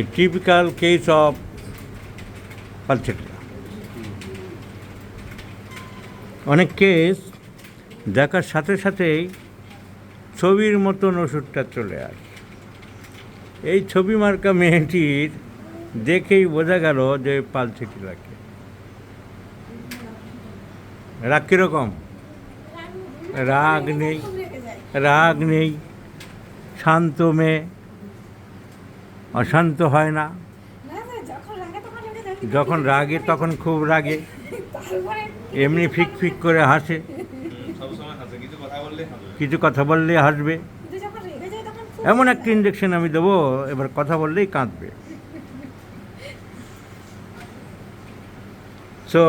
A typical case of পালচেটলা। অনেক case দেখার সাথে সাথেই ছবির মতন ওষুধটা চলে আসে। এই ছবি মার্কা মেয়েটির দেখেই বোঝা গেল যে পালচেটলাকে। রাগ কীরকম? রাগ নেই, শান্ত মেয়ে, অশান্ত হয় না। যখন রাগে তখন খুব রাগে, এমনি ফিক ফিক করে হাসে, কিছু কথা বললে হাসবে। এমন একটা ইঞ্জেকশন আমি দেবো, এবার কথা বললেই কাঁদবে। সো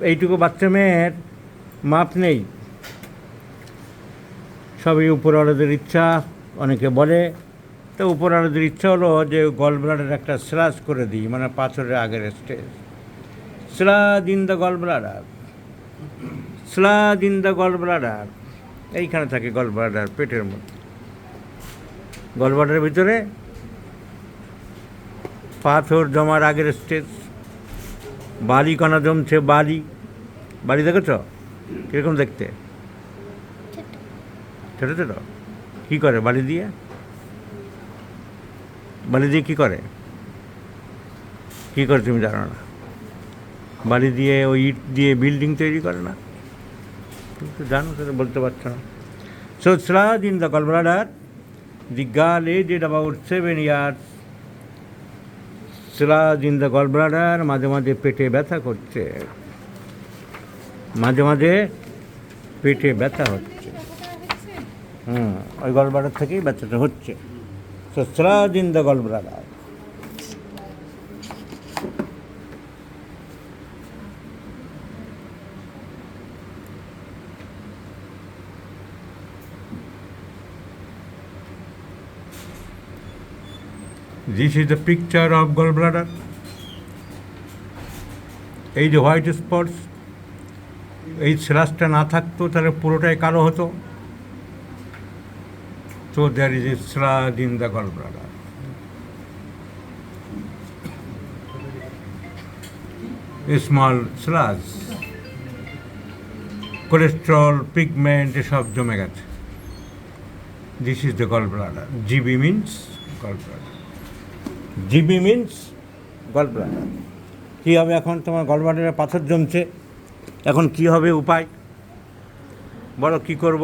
এইটুকু বাচ্চা মেয়ের মাপ নেই, সবই উপরওয়ালাদের ইচ্ছা। অনেকে বলে তো উপরওয়ালাদের ইচ্ছা হলো যে গল ব্লাডার একটা স্লাস করে দিই, মানে পাথরের আগের stage. Sludge in the gall bladder, sludge in the gall bladder. এইখানে থাকে গল ব্লাডার, পেটের মধ্যে। গল ব্লাডারের ভিতরে পাথর জমার আগের স্টেজ, বালি কণা জমছে। বালি বালি দেখেছ কীরকম দেখতে? ছোটো ছোটো। কী করে বালি দিয়ে? বালি দিয়ে কী করে? কী করে তুমি জানো না? বালি দিয়ে ওই ইট দিয়ে বিল্ডিং তৈরি করে না? তুমি তো জানো, সেটা বলতে পারছো না। So sludge in the gall bladder, the girl aged about 7 years। Sludge in the gall bladder, মাঝে মাঝে পেটে ব্যথা করছে, মাঝে মাঝে পেটে ব্যথা হচ্ছে। ওই গল ব্লাডার থেকেই ব্যথাটা হচ্ছে। So sludge in the gall bladder. This is the picture of gallbladder. এই যে হোয়াইট স্পটস, এই স্লাসটা না থাকতো তাহলে পুরোটাই কালো হতো। So there is a sludge in the gallbladder. A small sludge, cholesterol, pigment এসব জমে গেছে। This is the gallbladder. GB means gallbladder. GB means gallbladder. কী হবে এখন? তোমার গলব্লাডারে পাথর জমছে, এখন কি হবে উপায় বলো? কী করব?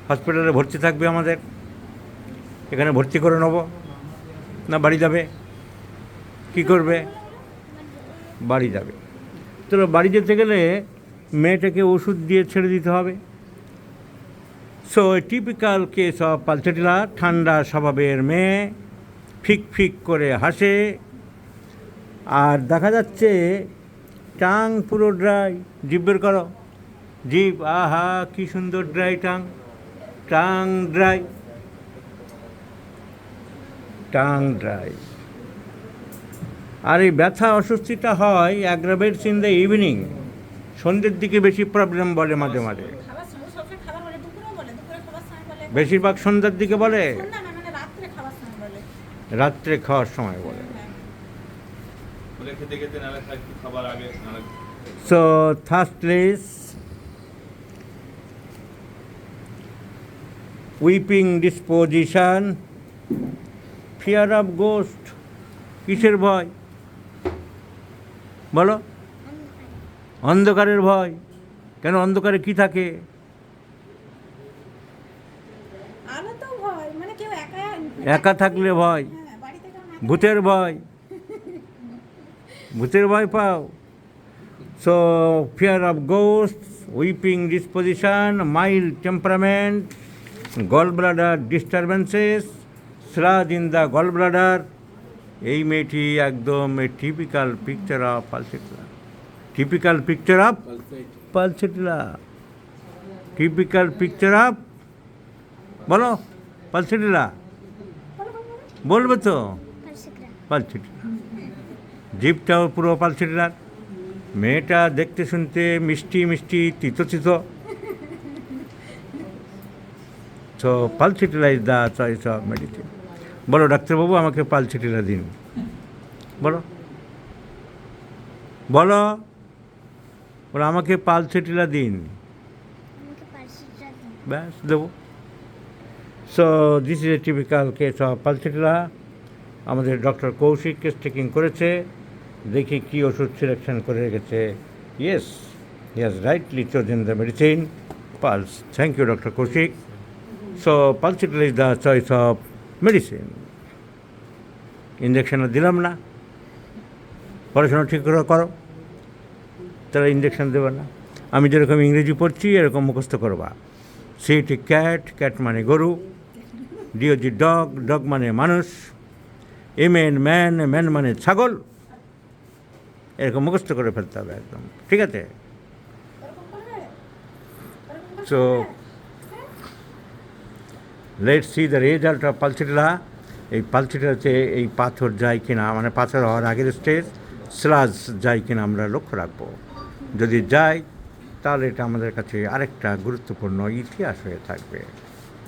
হসপিটালে ভর্তি থাকবে আমাদের? এখানে ভর্তি করে নেব না বাড়ি যাবে? কি করবে? বাড়ি যাবে। তো বাড়ি যেতে গেলে মেয়েটাকে ওষুধ দিয়ে ছেড়ে দিতে হবে। সো টিপিক্যাল কেস অফ পালচেটলা, ঠান্ডা স্বভাবের মেয়ে, ফিক ফিক করে হাসে, আর দেখা যাচ্ছে টাং পুরো ড্রাই। জিভ বের করো, জিভ, আহা কি সুন্দর dry tongue, tongue dry, tongue dry. আর এই ব্যথা অস্বস্তিটা হয় অ্যাগ্রাভেটস ইন দ্য ইভিনিং, সন্ধ্যের দিকে বেশি প্রবলেম বলে মাঝে মাঝে। বেশিরভাগ সন্ধ্যার দিকে বলে, রাত্রে খাওয়ার সময় বলে। So thirstless, weeping disposition, fear of ghost। কিসের ভয় বলো? অন্ধকারের ভয়। কেন? অন্ধকারে কি থাকে? একা থাকলে ভয়, ভূতের ভয়, ভূতের ভয় পাও। So fear of ghost, weeping disposition, mild temperament, gall bladder disturbances, sludge in the gall bladder. এই মেয়েটি একদম typical picture of pulsatilla. Typical picture of pulsatilla, typical picture of, বলো পালচেটলা, বলবে তো? পালচেটলা। জিভটাও পুরো পালচেটলার। মেয়েটা দেখতে শুনতে মিষ্টি মিষ্টি, তিতো তিতো। So pulsatilla is the choice of medicine. বলো ডাক্তারবাবু আমাকে পালসেটিলা দিন, বলো বলো বলো আমাকে পালসেটিলা দিন, ব্যাস দেবো। So this is a typical case of pulsatilla. আমাদের ডক্টর কৌশিক কেস টেকিং করেছে, দেখি কী ওষুধ সিলেকশন করে রেখেছে। Yes, he has rightly chosen the medicine puls. Thank you doctor Koushik. So pulsatilla is the choice of medicine. ইঞ্জেকশনও দিলাম না, পড়াশোনা ঠিক করে করো, তারা ইঞ্জেকশন দেবে না। আমি যেরকম ইংরেজি পড়ছি এরকম মুখস্থ করবা। সিটি ক্যাট, ক্যাট মানে গরু, ডিওজি ডগ, ডগ মানে মানুষ, এমেন ম্যান, ম্যান মানে ছাগল, এরকম মুখস্থ করে ফেলতে হবে একদম, ঠিক আছে? So let's see the result of pulsatilla. এই পালসেটিলাতে এই পাথর যায় কিনা, মানে পাথর হওয়ার আগের স্টেজ স্লাজ যায় কিনা আমরা লক্ষ্য রাখবো। যদি যায় তাহলে এটা আমাদের কাছে আরেকটা গুরুত্বপূর্ণ ইতিহাস হয়ে থাকবে।